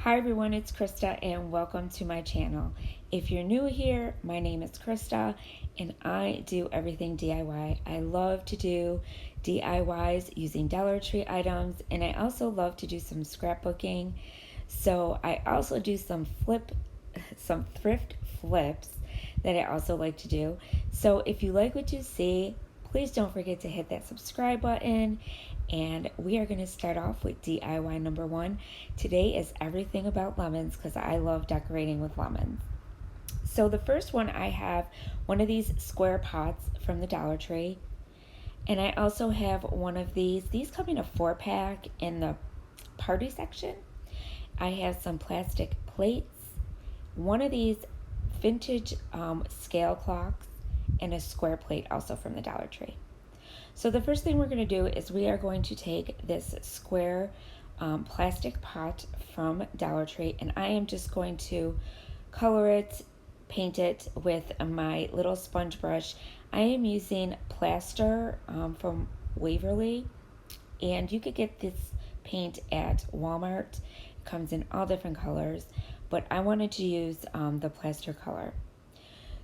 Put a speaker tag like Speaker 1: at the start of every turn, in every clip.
Speaker 1: Hi everyone, it's Krista and welcome to my channel. If you're new here, my name is Krista and I do everything DIY. I love to do DIYs using Dollar Tree items, and I also love to do some scrapbooking. So I also do some thrift flips that I also like to do. So if you like what you see, please don't forget to hit that subscribe button. And we are going to start off with DIY number 1. Today is everything about lemons because I love decorating with lemons. So the first one, I have one of these square pots from the Dollar Tree. And I also have one of these. These come in a 4-pack in the party section. I have some plastic plates, one of these vintage scale clocks, and a square plate also from the Dollar Tree. So the first thing we're going to do is we are going to take this square plastic pot from Dollar Tree, and I am just going to color it, paint it with my little sponge brush. I am using plaster from Weaverly, and you could get this paint at Walmart. It comes in all different colors, but I wanted to use the plaster color.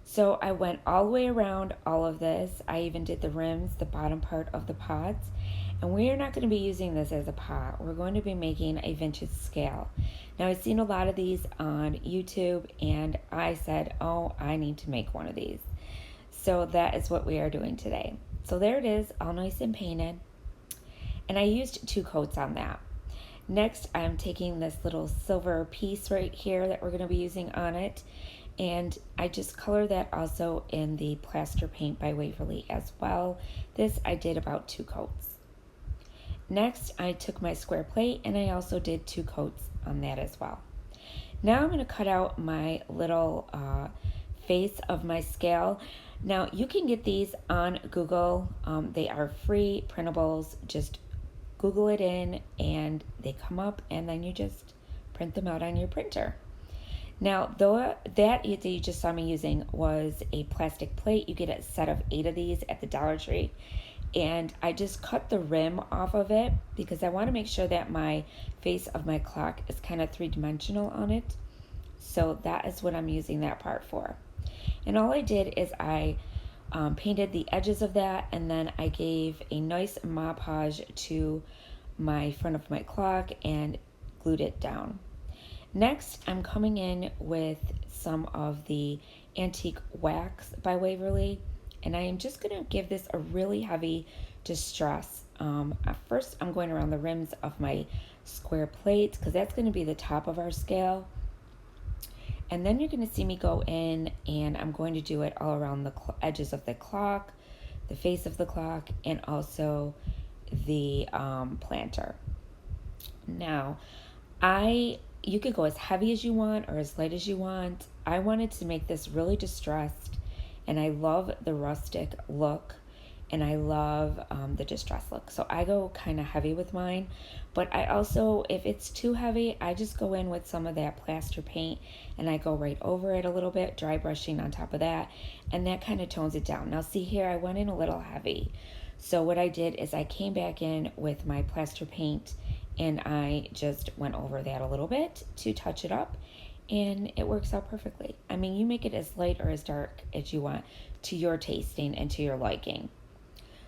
Speaker 1: So I went all the way around all of this. I even did the rims, the bottom part of the pots. And we are not going to be using this as a pot. We're going to be making a vintage scale. Now I've seen a lot of these on YouTube and I said, oh, I need to make one of these. So that is what we are doing today. So there it is, all nice and painted. And I used 2 coats on that. Next, I'm taking this little silver piece right here that we're going to be using on it. And I just color that also in the plaster paint by Weaverly as well. This I did about 2 coats. Next, I took my square plate and I also did 2 coats on that as well. Now I'm going to cut out my little face of my scale. Now you can get these on Google. They are free printables. Just Google it in and they come up, and then you just print them out on your printer. Now, that you just saw me using was a plastic plate. You get a set of 8 of these at the Dollar Tree. And I just cut the rim off of it because I want to make sure that my face of my clock is kind of 3-dimensional on it. So that is what I'm using that part for. And all I did is I painted the edges of that, and then I gave a nice moppage to my front of my clock and glued it down. Next, I'm coming in with some of the antique wax by Weaverly, and I am just going to give this a really heavy distress. At first, I'm going around the rims of my square plates because that's going to be the top of our scale. And then you're going to see me go in and I'm going to do it all around the edges of the clock, the face of the clock, and also the planter. Now, you could go as heavy as you want or as light as you want. I wanted to make this really distressed, and I love the rustic look, and I love the distressed look. So I go kind of heavy with mine, but I also, if it's too heavy, I just go in with some of that plaster paint and I go right over it a little bit, dry brushing on top of that, and that kind of tones it down. Now see here, I went in a little heavy. So what I did is I came back in with my plaster paint and I just went over that a little bit to touch it up, and it works out perfectly. I mean, you make it as light or as dark as you want to your tasting and to your liking.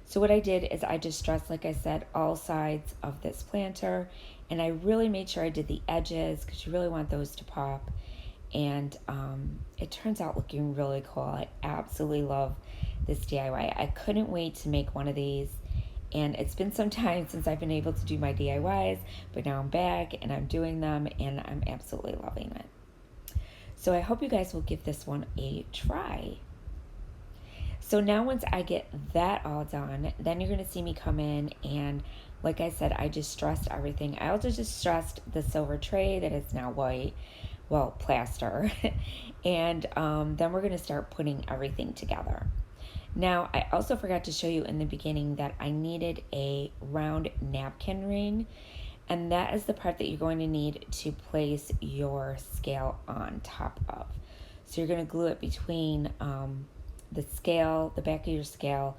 Speaker 1: So what I did is I just distressed, like I said, all sides of this planter, and I really made sure I did the edges because you really want those to pop. And it turns out looking really cool. I absolutely love this DIY. I couldn't wait to make one of these. And it's been some time since I've been able to do my DIYs, but now I'm back and I'm doing them and I'm absolutely loving it. So I hope you guys will give this one a try. So now once I get that all done, then you're going to see me come in and, like I said, I just distressed everything. I also just distressed the silver tray that is now white, well, plaster. And then we're going to start putting everything together. Now, I also forgot to show you in the beginning that I needed a round napkin ring, and that is the part that you're going to need to place your scale on top of. So you're going to glue it between the scale, the back of your scale,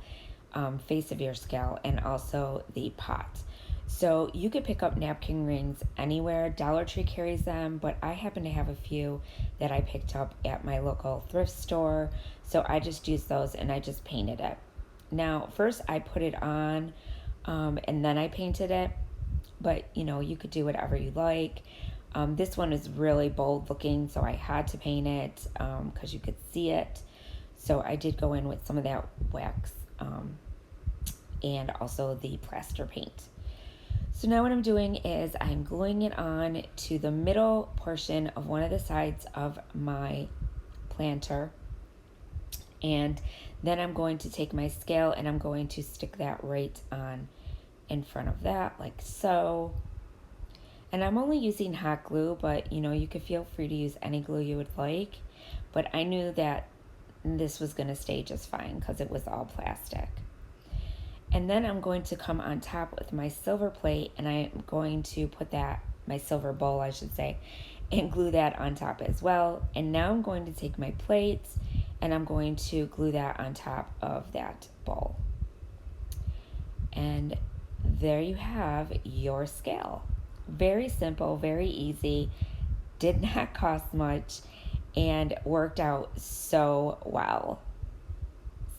Speaker 1: face of your scale, and also the pot. So you could pick up napkin rings anywhere. Dollar Tree carries them, but I happen to have a few that I picked up at my local thrift store. So I just used those and I just painted it. Now, first I put it on and then I painted it, but you could do whatever you like. This one is really bold looking, so I had to paint it because you could see it. So I did go in with some of that wax and also the plaster paint. So now what I'm doing is I'm gluing it on to the middle portion of one of the sides of my planter. And then I'm going to take my scale and I'm going to stick that right on in front of that, like so. And I'm only using hot glue, but you could feel free to use any glue you would like. But I knew that this was going to stay just fine because it was all plastic. And then I'm going to come on top with my silver plate and I'm going to put my silver bowl, I should say, and glue that on top as well. And now I'm going to take my plates and I'm going to glue that on top of that bowl. And there you have your scale. Very simple, very easy, did not cost much, and worked out so well.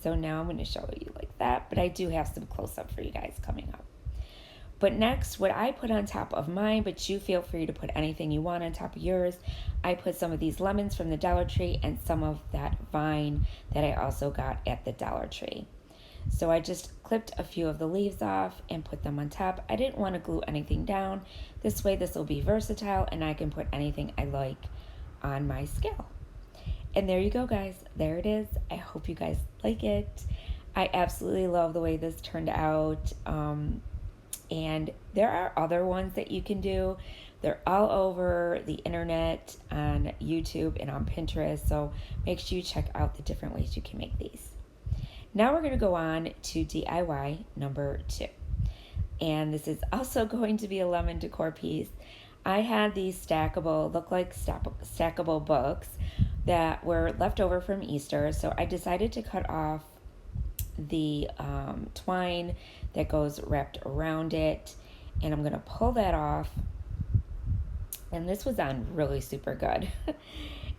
Speaker 1: So now I'm going to show you like that, but I do have some close-up for you guys coming up. But next, what I put on top of mine, but you feel free to put anything you want on top of yours, I put some of these lemons from the Dollar Tree and some of that vine that I also got at the Dollar Tree. So I just clipped a few of the leaves off and put them on top. I didn't want to glue anything down. This way this will be versatile and I can put anything I like on my scale. And there you go, guys. There it is. I hope you guys like it. I absolutely love the way this turned out. And there are other ones that you can do. They're all over the internet, on YouTube and on Pinterest. So make sure you check out the different ways you can make these. Now we're going to go on to DIY number 2. And this is also going to be a lemon decor piece. I had these look like stackable books that were left over from Easter. So I decided to cut off the twine that goes wrapped around it. And I'm going to pull that off. And this was on really super good.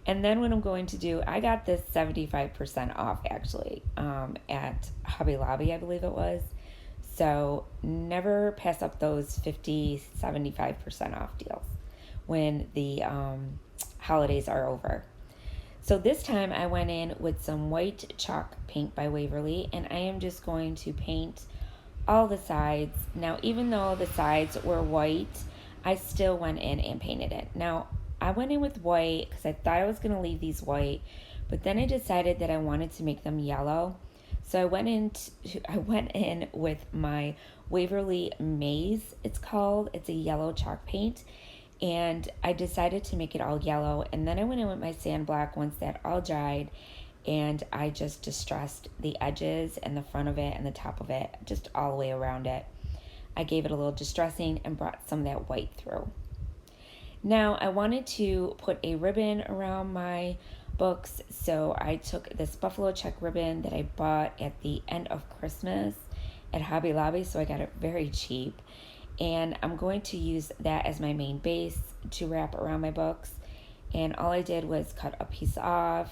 Speaker 1: And then what I'm going to do, I got this 75% off actually at Hobby Lobby, I believe it was. So never pass up those 50, 75% off deals when the holidays are over. So this time I went in with some white chalk paint by Weaverly, and I am just going to paint all the sides. Now, even though the sides were white, I still went in and painted it. Now, I went in with white because I thought I was going to leave these white, but then I decided that I wanted to make them yellow. So I went in with my Weaverly Maise, it's called. It's a yellow chalk paint. And I decided to make it all yellow. And then I went in with my sand black once that all dried. And I just distressed the edges and the front of it and the top of it, just all the way around it. I gave it a little distressing and brought some of that white through. Now I wanted to put a ribbon around my books, so I took this buffalo check ribbon that I bought at the end of Christmas at Hobby Lobby, so I got it very cheap. And I'm going to use that as my main base to wrap around my books. And all I did was cut a piece off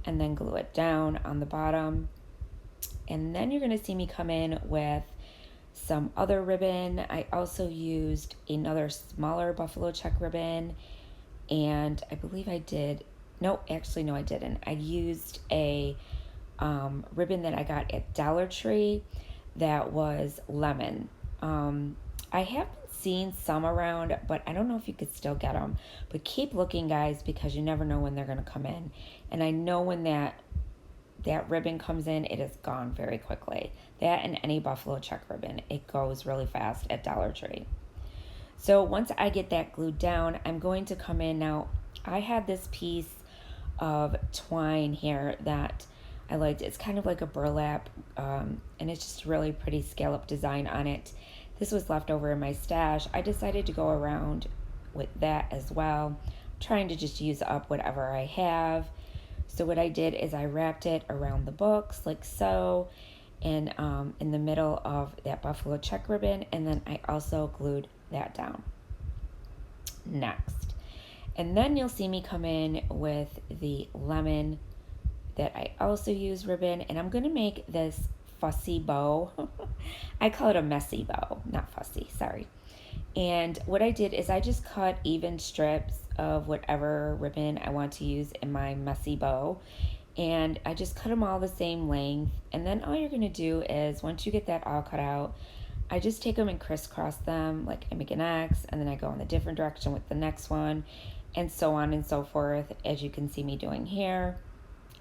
Speaker 1: and then glue it down on the bottom. And then you're going to see me come in with some other ribbon. I also used another smaller buffalo check ribbon, and I believe I did, no, actually no I didn't. I used a ribbon that I got at Dollar Tree that was lemon. I have been seeing some around, but I don't know if you could still get them. But keep looking, guys, because you never know when they're going to come in. And I know when that ribbon comes in, it is gone very quickly. That and any buffalo check ribbon, it goes really fast at Dollar Tree. So once I get that glued down, I'm going to come in. Now, I had this piece of twine here that I liked. It's kind of like a burlap, and it's just really pretty scallop design on it. This was left over in my stash. I decided to go around with that as well, trying to just use up whatever I have. So what I did is I wrapped it around the books like so, in the middle of that buffalo check ribbon, and then I also glued that down next. And then you'll see me come in with the lemon that I also use ribbon, and I'm going to make this fussy bow. I call it a messy bow, not fussy, sorry. And what I did is I just cut even strips of whatever ribbon I want to use in my messy bow, and I just cut them all the same length. And then all you're going to do is, once you get that all cut out, I just take them and crisscross them, like I make an X, and then I go in the different direction with the next one, and so on and so forth, as you can see me doing here.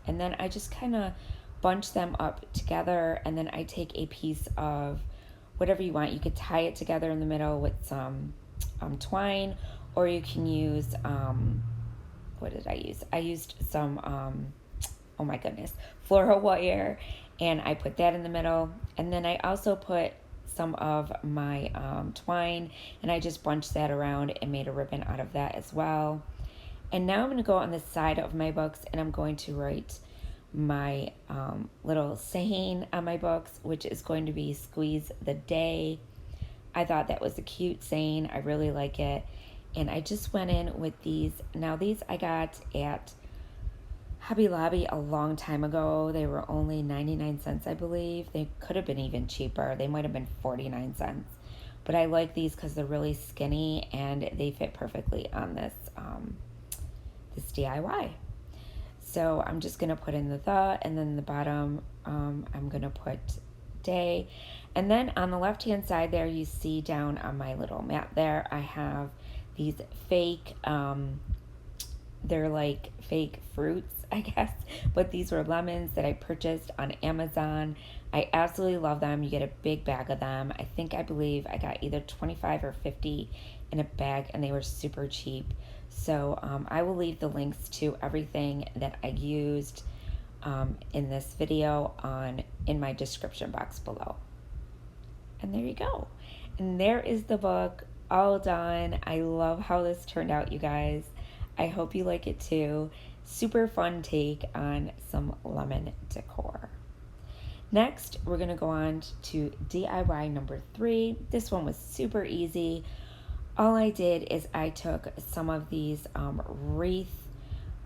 Speaker 1: And then I just kind of bunch them up together, and then I take a piece of whatever you want. You could tie it together in the middle with some twine, or you can use, what did I use? I used some, oh my goodness, floral wire, and I put that in the middle. And then I also put some of my twine, and I just bunched that around and made a ribbon out of that as well. And now I'm going to go on the side of my books, and I'm going to write my little saying on my books, which is going to be squeeze the day. I thought that was a cute saying. I really like it. And I just went in with these. Now these I got at Hobby Lobby a long time ago. They were only 99 cents, I believe. They could have been even cheaper. They might have been 49 cents. But I like these because they're really skinny and they fit perfectly on this this DIY. So I'm just going to put in the, and then the bottom I'm going to put day. And then on the left hand side there, you see down on my little mat there, I have these fake, they're like fake fruits, I guess, but these were lemons that I purchased on Amazon. I absolutely love them. You get a big bag of them. I believe I got either 25 or 50 in a bag, and they were super cheap. So I will leave the links to everything that I used in this video in my description box below. And there you go. And there is the book all done. I love how this turned out, you guys. I hope you like it too. Super fun take on some lemon decor. Next, we're going to go on to DIY number 3. This one was super easy. All I did is I took some of these wreath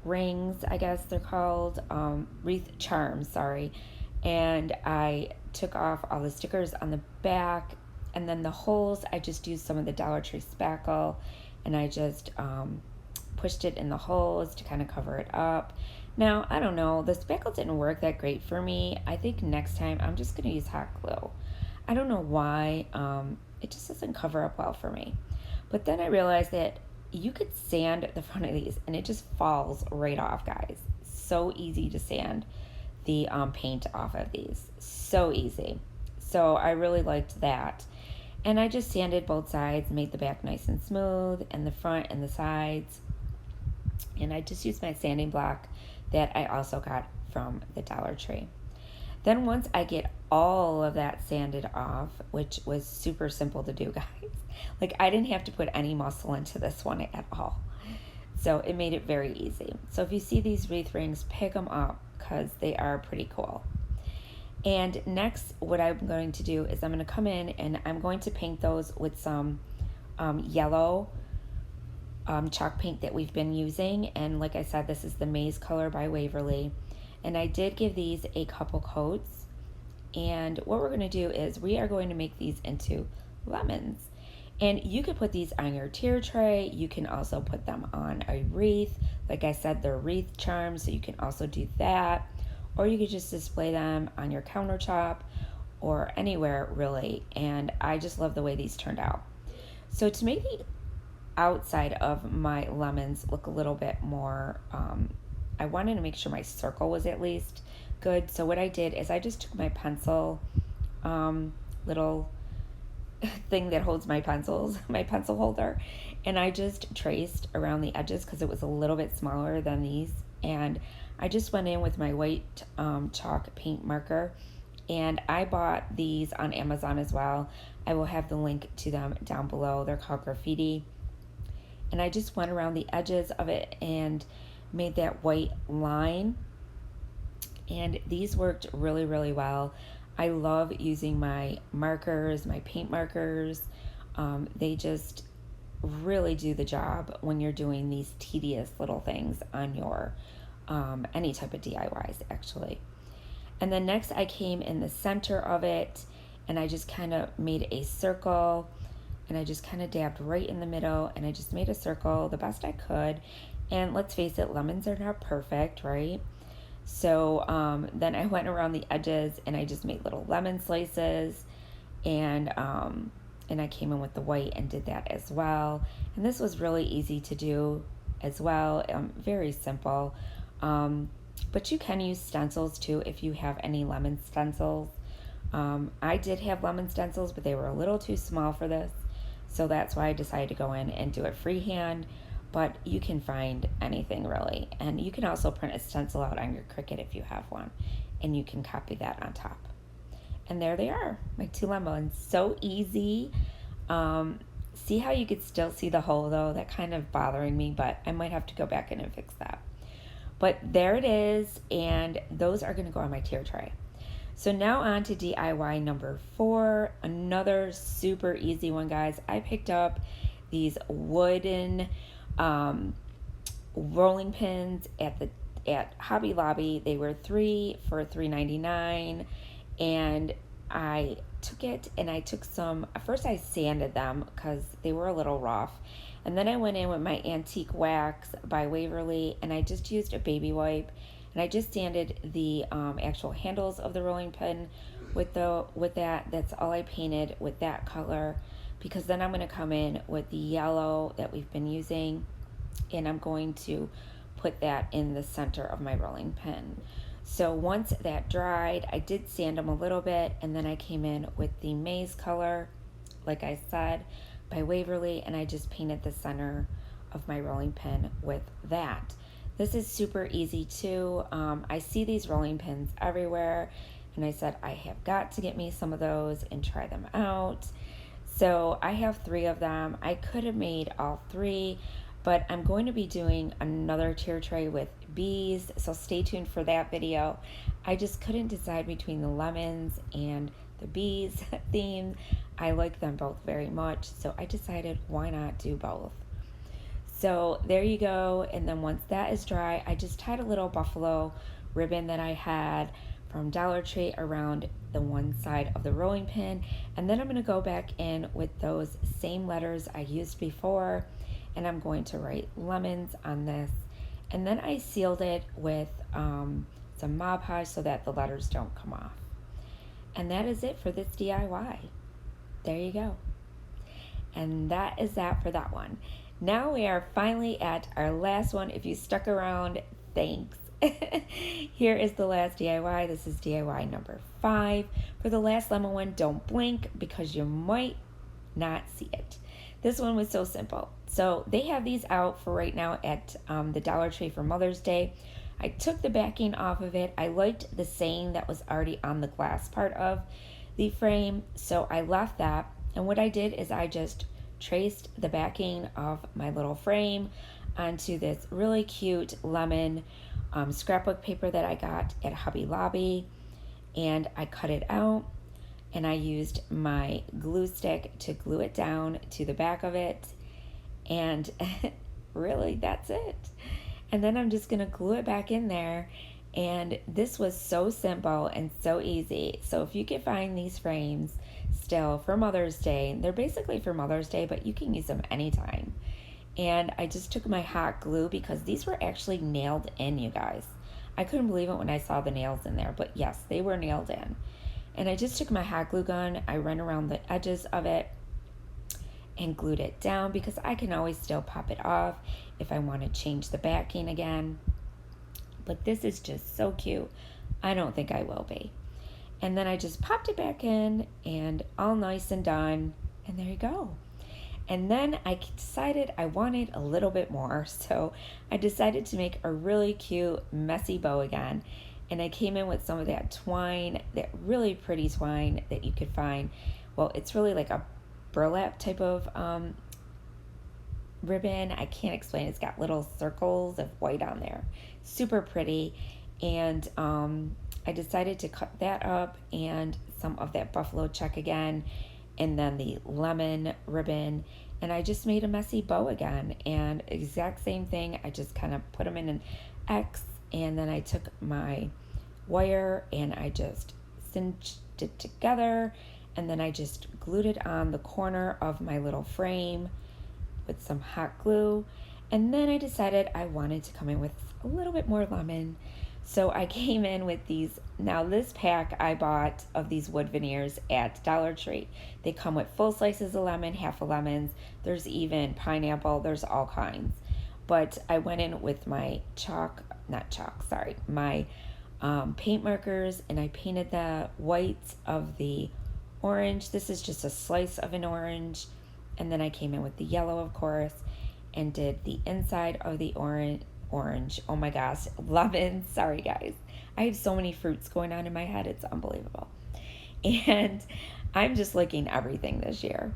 Speaker 1: rings, I guess they're called, wreath charms, sorry, and I took off all the stickers on the back, and then the holes, I just used some of the Dollar Tree spackle, and I just pushed it in the holes to kind of cover it up. Now, I don't know, the spackle didn't work that great for me. I think next time I'm just going to use hot glue. I don't know why, it just doesn't cover up well for me. But then I realized that you could sand the front of these and it just falls right off, guys. So easy to sand the paint off of these. So easy. So I really liked that. And I just sanded both sides, made the back nice and smooth, and the front and the sides. And I just used my sanding block that I also got from the Dollar Tree. Then once I get all of that sanded off, which was super simple to do, guys. Like, I didn't have to put any muscle into this one at all. So it made it very easy. So if you see these wreath rings, pick them up because they are pretty cool. And next, what I'm going to do is I'm going to come in and I'm going to paint those with some yellow chalk paint that we've been using. And like I said, this is the Maise color by Weaverly. And I did give these a couple coats. And what we're going to do is we are going to make these into lemons. And you could put these on your tier tray. You can also put them on a wreath. Like I said, they're wreath charms, so you can also do that. Or you could just display them on your countertop or anywhere, really. And I just love the way these turned out. So to make the outside of my lemons look a little bit more, I wanted to make sure my circle was at least good. So what I did is I just took my pencil, little thing that holds my pencils, my pencil holder, and I just traced around the edges because it was a little bit smaller than these. And I just went in with my white chalk paint marker, and I bought these on Amazon as well. I will have the link to them down below. They're called graffiti. And I just went around the edges of it and made that white line. And these worked really, really well. I love using my markers, my paint markers. They just really do the job when you're doing these tedious little things on your any type of DIYs actually. And then next I came in the center of it and I just kind of made a circle, and I just kind of dabbed right in the middle, and I just made a circle the best I could. And let's face it, lemons are not perfect, right? So then I went around the edges and I just made little lemon slices, and I came in with the white and did that as well. And this was really easy to do as well, very simple. But you can use stencils too if you have any lemon stencils. I did have lemon stencils, but they were a little too small for this. So that's why I decided to go in and do it freehand. But you can find anything really. And you can also print a stencil out on your Cricut if you have one. And you can copy that on top. And there they are, my 2 lemons. So easy. See how you could still see the hole though? That kind of bothering me, but I might have to go back in and fix that. But there it is, and those are gonna go on my tier tray. So now on to DIY number 4, another super easy one, guys. I picked up these wooden rolling pins at Hobby Lobby. They were 3 for $3.99, and I took it and I took some. First I sanded them because they were a little rough, and then I went in with my antique wax by Weaverly, and I just used a baby wipe, and I just sanded the actual handles of the rolling pin with that. That's all I painted with that color, because then I'm going to come in with the yellow that we've been using, and I'm going to put that in the center of my rolling pin. So once that dried, I did sand them a little bit, and then I came in with the maise color, like I said, by Weaverly, and I just painted the center of my rolling pin with that. This is super easy too. I see these rolling pins everywhere, and I said I have got to get me some of those and try them out. So I have 3 of them. I could have made all 3, but I'm going to be doing another tier tray with bees, so stay tuned for that video. I just couldn't decide between the lemons and the bees theme. I like them both very much, so I decided why not do both. So there you go, and then once that is dry, I just tied a little buffalo ribbon that I had from Dollar Tree around the one side of the rolling pin, and then I'm going to go back in with those same letters I used before, and I'm going to write lemons on this, and then I sealed it with some Mod Podge so that the letters don't come off. And that is it for this DIY. There you go. And that is that for that one. Now we are finally at our last one. If you stuck around, thanks. Here is the last DIY. This is DIY number 5. For the last lemon one, don't blink because you might not see it. This one was so simple. So they have these out for right now at the Dollar Tree for Mother's Day. I took the backing off of it. I liked the saying that was already on the glass part of the frame, so I left that. And what I did is I just traced the backing of my little frame onto this really cute lemon scrapbook paper that I got at Hobby Lobby, and I cut it out, and I used my glue stick to glue it down to the back of it, and really that's it. And then I'm just gonna glue it back in there, and this was so simple and so easy. So if you can find these frames still for Mother's Day, they're basically for Mother's Day, but you can use them anytime. And I just took my hot glue because these were actually nailed in, you guys. I couldn't believe it when I saw the nails in there, but yes, they were nailed in. And I just took my hot glue gun, I ran around the edges of it and glued it down, because I can always still pop it off if I want to change the backing again. But this is just so cute. I don't think I will be. And then I just popped it back in, and all nice and done, and there you go. And then I decided I wanted a little bit more, so I decided to make a really cute messy bow again. And I came in with some of that twine, that really pretty twine that you could find. Well, it's really like a burlap type of ribbon. I can't explain. It's got little circles of white on there. Super pretty. And I decided to cut that up and some of that buffalo check again, and then the lemon ribbon, and I just made a messy bow again. And exact same thing, I just kind of put them in an X, and then I took my wire and I just cinched it together, and then I just glued it on the corner of my little frame with some hot glue. And then I decided I wanted to come in with a little bit more lemon. So I came in with these. Now this pack I bought of these wood veneers at Dollar Tree. They come with full slices of lemon, half of lemons. There's even pineapple, there's all kinds. But I went in with my my paint markers, and I painted the white of the orange. This is just a slice of an orange. And then I came in with the yellow, of course, and did the inside of the orange. Oh my gosh, lemon. Sorry guys, I have so many fruits going on in my head, it's unbelievable. And I'm just liking everything this year.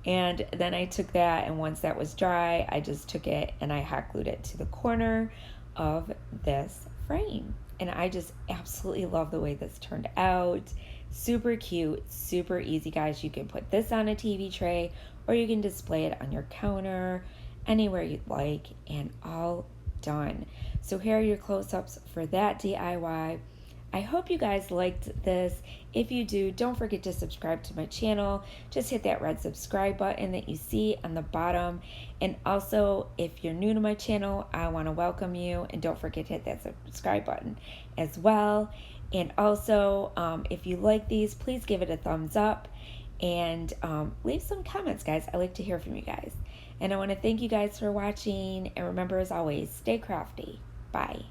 Speaker 1: And then I took that, and once that was dry, I just took it and I hot glued it to the corner of this frame. And I just absolutely love the way this turned out. Super cute, super easy, guys. You can put this on a TV tray, or you can display it on your counter, anywhere you'd like, and all done. So here are your close-ups for that DIY. I hope you guys liked this. If you do, don't forget to subscribe to my channel. Just hit that red subscribe button that you see on the bottom. And also, if you're new to my channel, I want to welcome you, and don't forget to hit that subscribe button as well. And also, if you like these, please give it a thumbs up, and leave some comments, guys. I like to hear from you guys. And I want to thank you guys for watching, and remember, as always, stay crafty. Bye.